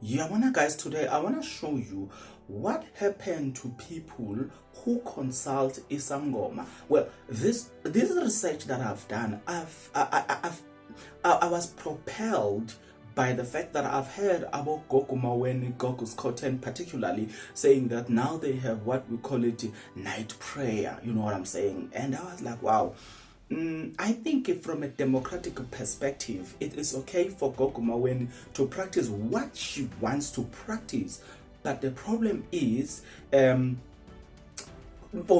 Yeah, today I wanna show you what happened to people who consult Isangoma. Well, this research that I've done, I was propelled by the fact that I've heard about Gokumaweni, Goku's Koten particularly, saying that now they have what we call it night prayer. You know what I'm saying? And I was like, wow. I think from a democratic perspective, it is okay for Gokumaweni to practice what she wants to practice. But the problem is, or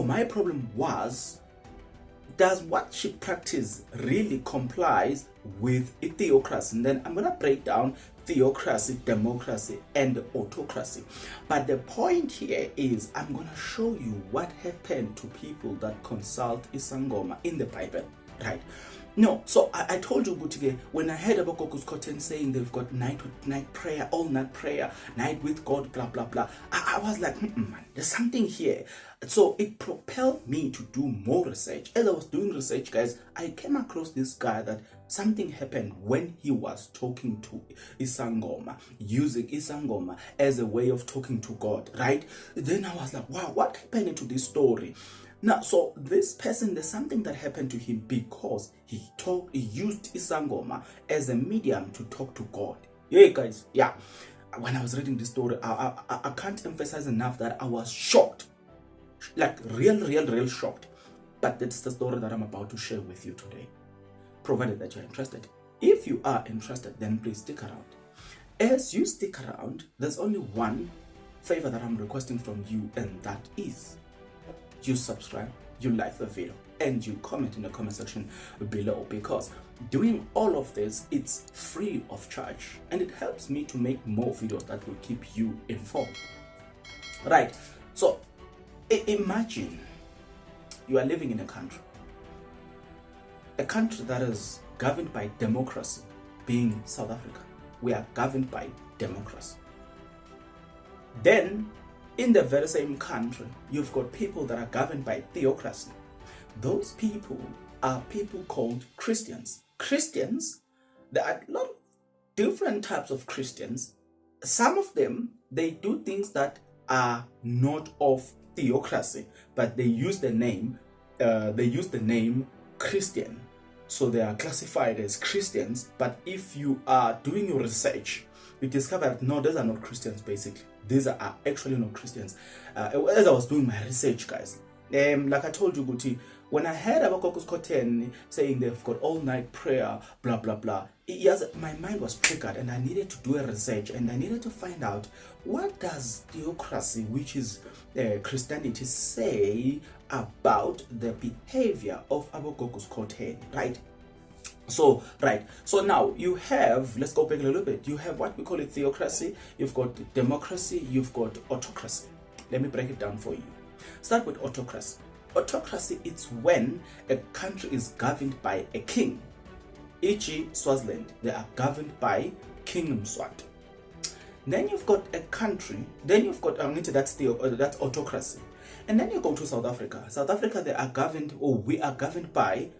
my problem was, does what she practices really complies with a theocracy? And then I'm going to break down theocracy, democracy, and autocracy. But the point here is I'm going to show you what happened to people that consult Isangoma in the Bible, right? No, so I told you, Gutige, when I heard about Goku's Koten saying they've got night prayer, all night prayer, night with God, blah, blah, blah, I was like, man, there's something here. So it propelled me to do more research. As I was doing research, guys, I came across this guy that something happened when he was talking to Isangoma, using Isangoma as a way of talking to God, right? Then I was like, wow, what happened to this story? Now, so this person, there's something that happened to him because he used Isangoma as a medium to talk to God. Yeah, guys, yeah. When I was reading this story, I can't emphasize enough that I was shocked. Like real shocked. But that's the story that I'm about to share with you today. Provided that you're interested. If you are interested, then please stick around. As you stick around, there's only one favor that I'm requesting from you, and that is you subscribe, you like the video, and you comment in the comment section below, because doing all of this, it's free of charge and it helps me to make more videos that will keep you informed. Right, so imagine you are living in a country that is governed by democracy, being South Africa. We are governed by democracy. Then in the very same country, you've got people that are governed by theocracy. Those people are people called Christians. Christians, there are a lot of different types of Christians. Some of them, they do things that are not of theocracy, but they use the name Christian. So they are classified as Christians, but if you are doing your research, you discover that no, those are not Christians basically. These are actually not Christians. As I was doing my research, guys, like I told you, Guti, when I heard about Goku's Koten saying they've got all night prayer, blah, blah, blah, yes, my mind was triggered and I needed to do a research and I needed to find out what does theocracy, which is Christianity, say about the behavior of Goku's Koten, right? So now you have, let's go back a little bit, you have what we call it theocracy, you've got democracy, you've got autocracy. Let me break it down for you. Start with autocracy. Autocracy, it's when a country is governed by a king, e.g. Swaziland, they are governed by King Mswati. Then you've got a country, then you've got that's autocracy. And then you go to South Africa. South Africa, they are governed, or we are governed by,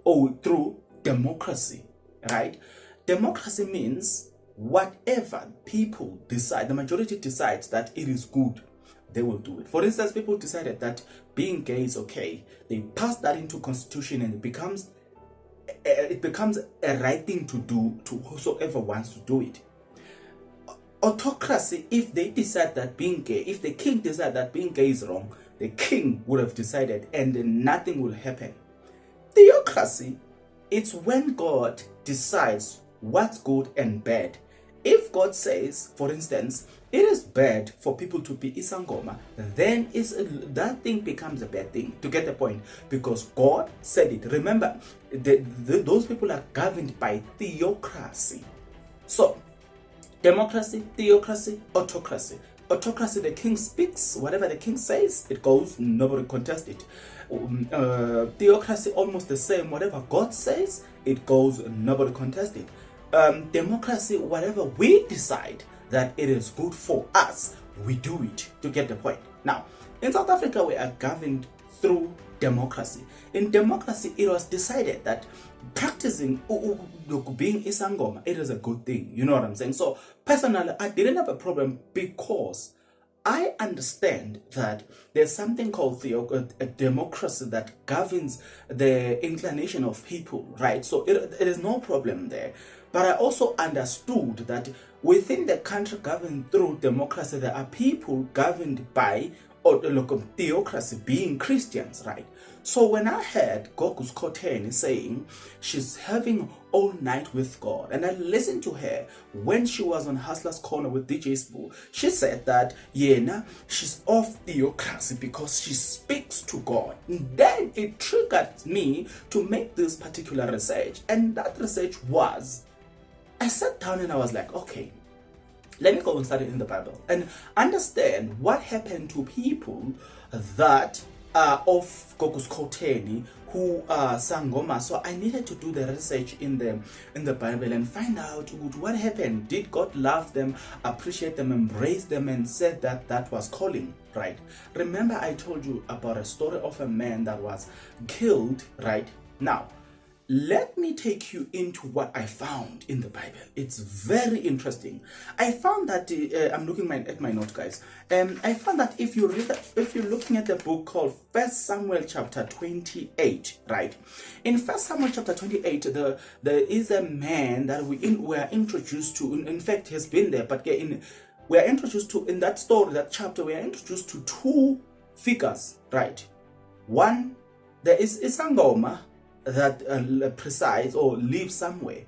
or through democracy, right? Democracy means whatever people decide, the majority decides that it is good, they will do it. For instance, people decided that being gay is okay. They pass that into constitution and it becomes a right thing to do to whosoever wants to do it. Autocracy, if they decide that being gay, if the king decides that being gay is wrong, the king would have decided and then nothing will happen. Theocracy, it's when God decides what's good and bad. If God says, for instance, it is bad for people to be Isangoma, then that thing becomes a bad thing. To get the point, because God said it. Remember, those people are governed by theocracy. So, democracy, theocracy, autocracy. Autocracy, the king speaks, whatever the king says, it goes, nobody contests it. Theocracy, almost the same, whatever God says, it goes, nobody contests it. Democracy, whatever we decide that it is good for us, we do it, to get the point. Now, in South Africa, we are governed through democracy. In democracy, it was decided that practicing look, being isangoma, it is a good thing. You know what I'm saying? So personally, I didn't have a problem because I understand that there's something called a democracy that governs the inclination of people, right? So it is no problem there. But I also understood that within the country governed through democracy, there are people governed by or look, theocracy, being Christians, right? So when I heard Goku's Koteni saying she's having all night with God, and I listened to her when she was on Hustler's Corner with DJ Spoo, she said that Yena, she's of theocracy because she speaks to God. And then it triggered me to make this particular research, and that research was, I sat down and I was like, okay, let me go and study in the Bible and understand what happened to people that are of Goku's Koteni who are Sangoma. So I needed to do the research in the Bible and find out what happened. Did God love them, appreciate them, embrace them, and said that that was calling, right? Remember I told you about a story of a man that was killed, right? Now, let me take you into what I found in the Bible. It's very interesting. I found that I'm looking at my note, guys. I found that if you're looking at the book called 1 Samuel chapter 28, right? In 1 Samuel chapter 28, there is a man that we are introduced to. In fact, he's been there, but we are introduced to in that story, that chapter. We are introduced to two figures, right? One, there is Isangoma that presides or lives somewhere,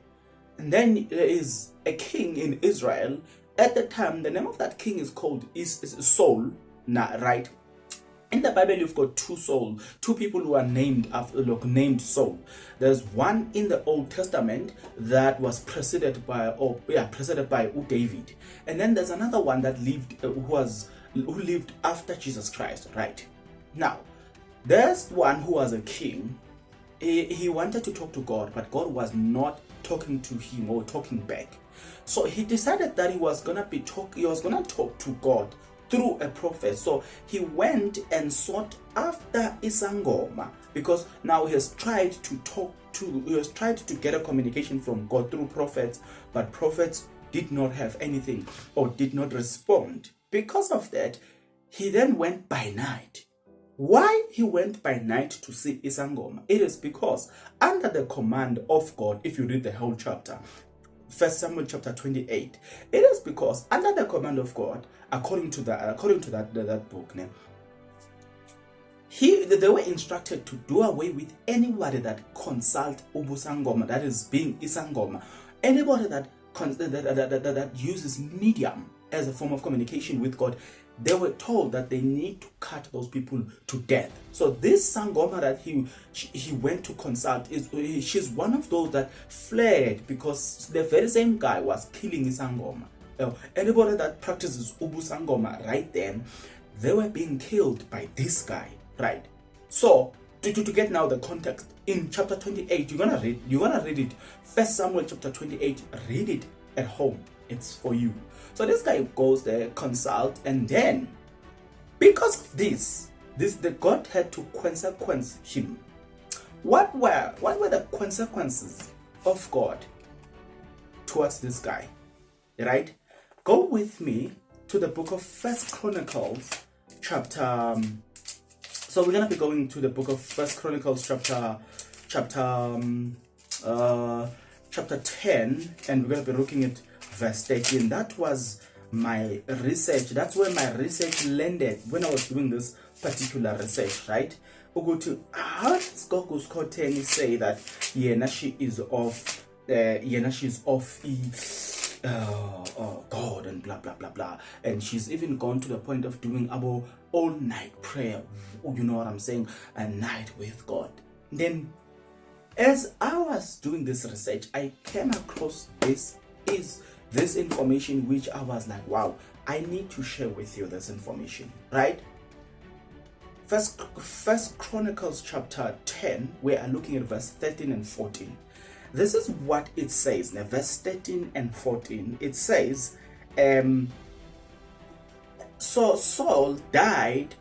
and then there is a king in Israel. At the time, the name of that king is called is Saul. Now, right? In the Bible, you've got two people who are named after named Saul. There's one in the Old Testament that was preceded by David, and then there's another one that lived who lived after Jesus Christ. Right? Now, there's one who was a king. He wanted to talk to God, but God was not talking to him or talking back. So he decided that he was gonna talk to God through a prophet. So he went and sought after Isangoma, because now he has tried to get a communication from God through prophets, but prophets did not have anything or did not respond. Because of that, he then went by night. Why he went by night to see Isangoma? It is because under the command of God, if you read the whole chapter, 1 Samuel chapter 28, it is because under the command of God, according to that book, they were instructed to do away with anybody that consult Ubusangoma, that is being Isangoma, anybody that uses medium as a form of communication with God. They were told that they need to cut those people to death. So this Sangoma that he went to consult, she's one of those that fled because the very same guy was killing Sangoma. Anybody that practices Ubu Sangoma right then, they were being killed by this guy, right? So to get now the context, in chapter 28, you're gonna read it. 1 Samuel chapter 28, read it at home. It's for you. So this guy goes there, consult, and then because of this the God had to consequence him. What were the consequences of God towards this guy? Right? Go with me to the book of First Chronicles, chapter. So we're gonna be going to the book of First Chronicles, chapter 10, and we're gonna be looking at verse 13. That was my research. That's where my research landed when I was doing this particular research, right? How does Goku's Koteni say that she is of God and blah blah blah blah, and she's even gone to the point of doing about all night prayer, you know what I'm saying, a night with God. Then as I was doing this research, I came across this information, which I was like, wow, I need to share with you this information, right? First Chronicles chapter 10, we are looking at verse 13 and 14. This is what it says. Now, verse 13 and 14, it says, so Saul died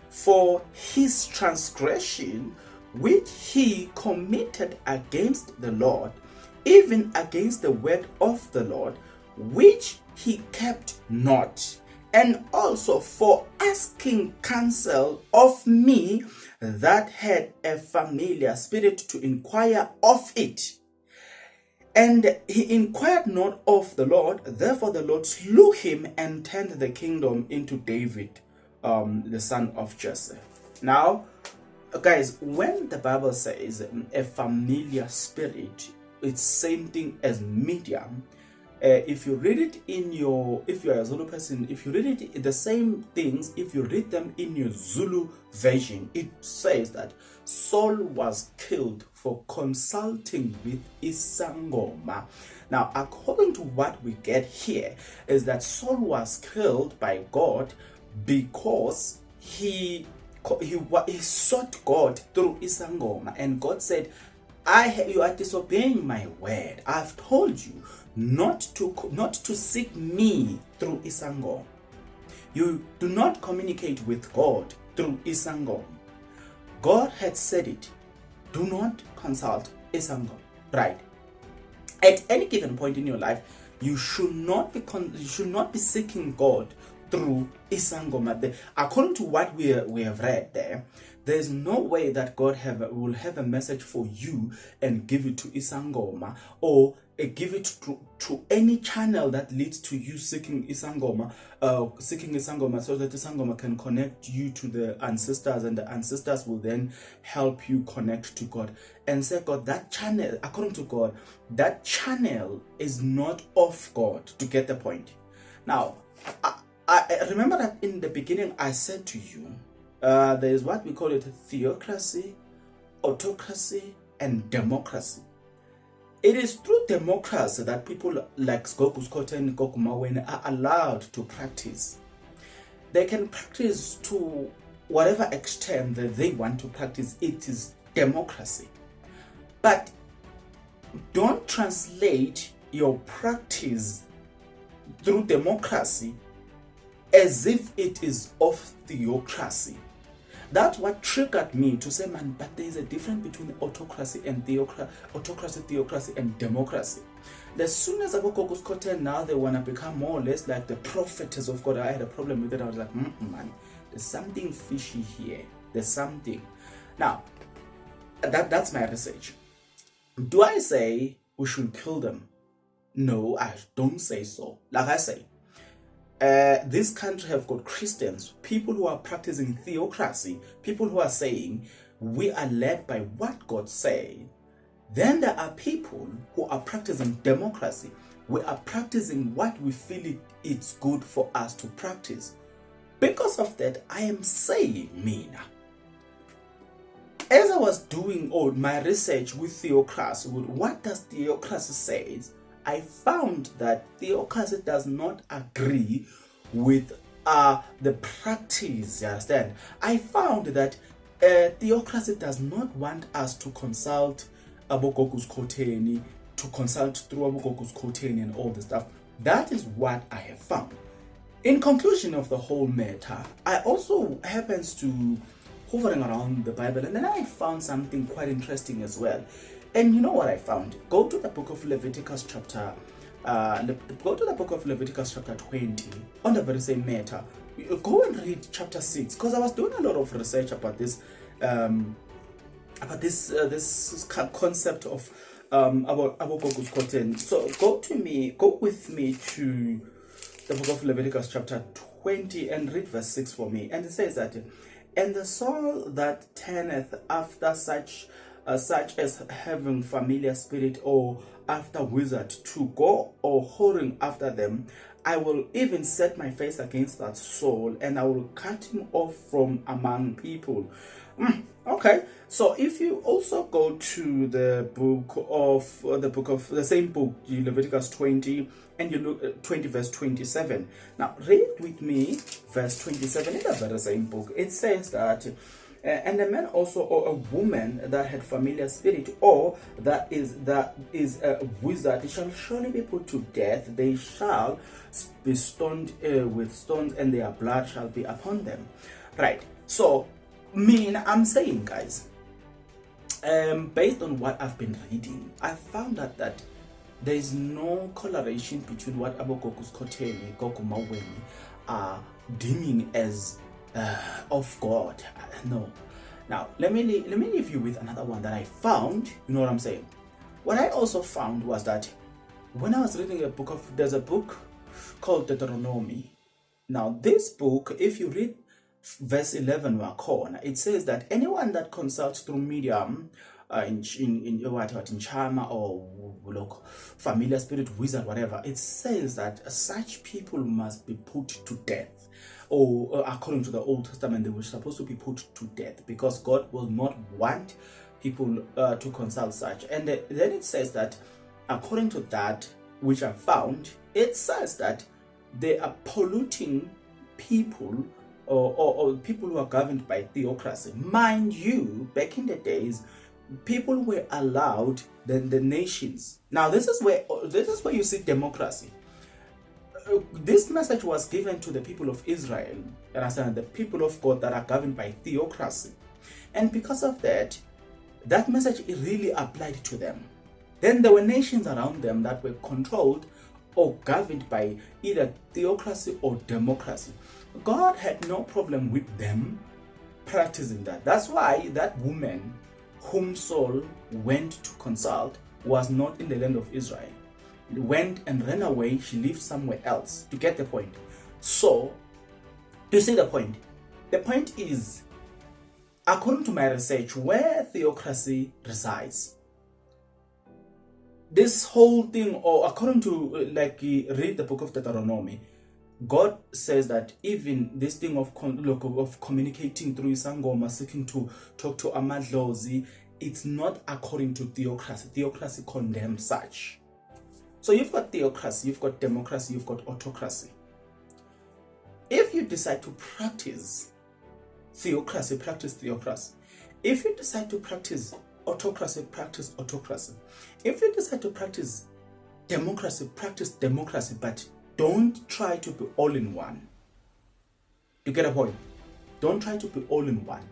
for his transgression which he committed against the Lord, even against the word of the Lord, which he kept not, and also for asking counsel of me that had a familiar spirit to inquire of it. And he inquired not of the Lord, therefore the Lord slew him and turned the kingdom into David, the son of Jesse. Now, guys, when the Bible says a familiar spirit, it's same thing as medium. If you read it in your, if you are a Zulu person, if you read it, the same things, if you read them in your Zulu version, it says that Saul was killed for consulting with Songoma. Now, according to what we get here, is that Saul was killed by God because he sought God through Songoma, and God said, you are disobeying my word. I've told you not to seek me through Songoma. You do not communicate with God through Songoma. God had said it. Do not consult Songoma. Right. At any given point in your life, you should not be seeking God through Songoma. According to what we have read there is no way that God will have a message for you and give it to Songoma, or give it to any channel that leads to you seeking Songoma, so that Songoma can connect you to the ancestors, and the ancestors will then help you connect to God. And say, God, that channel, according to God, that channel is not of God, to get the point. Now, I remember that in the beginning I said to you, there is what we call it theocracy, autocracy, and democracy. It is through democracy that people like Goku Scott and Goku Mawen are allowed to practice. They can practice to whatever extent that they want to practice. It is democracy. But don't translate your practice through democracy as if it is of theocracy. That's what triggered me to say, man, but there is a difference between autocracy and theocracy, and democracy. As soon as I go Goku's Koten, now they want to become more or less like the prophets of God. I had a problem with it. I was like, man, there's something fishy here. There's something. Now, that's my research. Do I say we should kill them? No, I don't say so. Like I say, this country have got Christians, people who are practicing theocracy, people who are saying we are led by what God said. Then there are people who are practicing democracy. We are practicing what we feel it's good for us to practice. Because of that, I am saying, Mina, as I was doing all my research with theocracy, with what does theocracy say, I found that theocracy does not agree with the practice. You understand? I found that theocracy does not want us to consult Abogoku's Koteni, to consult through Abogoku's Koteni and all this stuff. That is what I have found. In conclusion of the whole matter, I also happens to hovering around the Bible, and then I found something quite interesting as well. And you know what I found? Go to the book of Leviticus chapter 20 on the very same matter. Go and read chapter 6, because I was doing a lot of research about this concept of about Goku's cotton. So go with me to the book of Leviticus chapter 20 and read verse 6 for me. And it says that, and the soul that turneth after such as having familiar spirit, or after wizard, to go or whoring after them, I will even set my face against that soul, and I will cut him off from among people. Okay, so if you also go to the same book, Leviticus 20, and you look 20 verse 27. Now read with me verse 27 in the very same book. It says that, and a man also, or a woman that had familiar spirit, or that is a wizard, shall surely be put to death. They shall be stoned with stones, and their blood shall be upon them. Right. So, I'm saying, guys, Based on what I've been reading, I found out that there is no correlation between what Abogokus Koteli, Gogo Maweni are deeming as of God. No. Now, let me leave you with another one that I found. You know what I'm saying? What I also found was that when I was reading there's a book called Deuteronomy. Now, this book, if you read verse 11 it says that anyone that consults through medium in charmer or look, familiar spirit, wizard, whatever, it says that such people must be put to death, or according to the Old Testament they were supposed to be put to death, because God will not want people to consult such. And then it says that according to that which I found, it says that they are polluting people, or people who are governed by theocracy. Mind you, back in the days, people were allowed the nations. Now this is where you see democracy. This message was given to the people of Israel, and the people of God that are governed by theocracy, and because of that message really applied to them. Then there were nations around them that were controlled or governed by either theocracy or democracy. God had no problem with them practicing that. That's why that woman whom Saul went to consult was not in the land of Israel. He went and ran away. She lived somewhere else. To get the point. So, to see the point. The point is, according to my research, where theocracy resides, this whole thing, or according to read the book of Deuteronomy, God says that even this thing of communicating through Songoma, seeking to talk to amadlozi, it's not according to theocracy. Theocracy condemns such. So you've got theocracy, you've got democracy, you've got autocracy. If you decide to practice theocracy, practice theocracy. If you decide to practice autocracy, practice autocracy. If you decide to practice democracy, practice democracy, but don't try to be all in one. You get a point? Don't try to be all in one.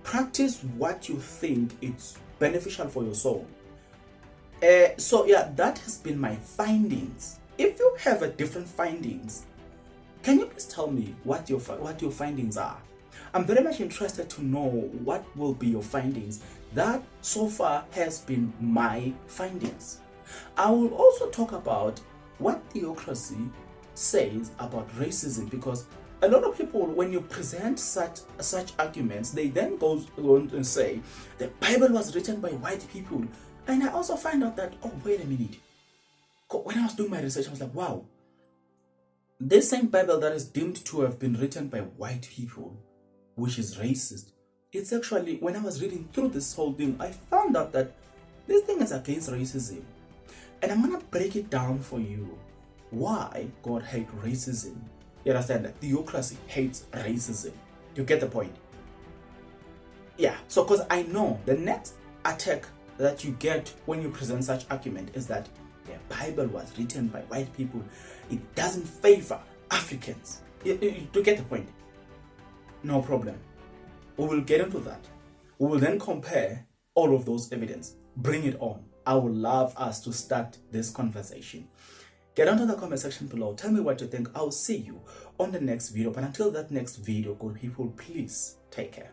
Practice what you think is beneficial for your soul. So yeah, that has been my findings. If you have a different findings, can you please tell me what your findings are? I'm very much interested to know what will be your findings. That so far has been my findings. I will also talk about what theocracy says about racism, because a lot of people, when you present such arguments, they then go on and say the Bible was written by white people. And I also find out that, oh, wait a minute. When I was doing my research, I was like, wow, this same Bible that is deemed to have been written by white people, which is racist, it's actually, when I was reading through this whole thing, I found out that this thing is against racism. And I'm going to break it down for you. Why God hates racism. You understand that theocracy hates racism. You get the point? Yeah, so because I know the next attack that you get when you present such argument is that the Bible was written by white people. It doesn't favor Africans. You get the point? No problem. We will get into that. We will then compare all of those evidence. Bring it on. I would love us to start this conversation. Get onto the comment section below. Tell me what you think. I'll see you on the next video. But until that next video, good people, please take care.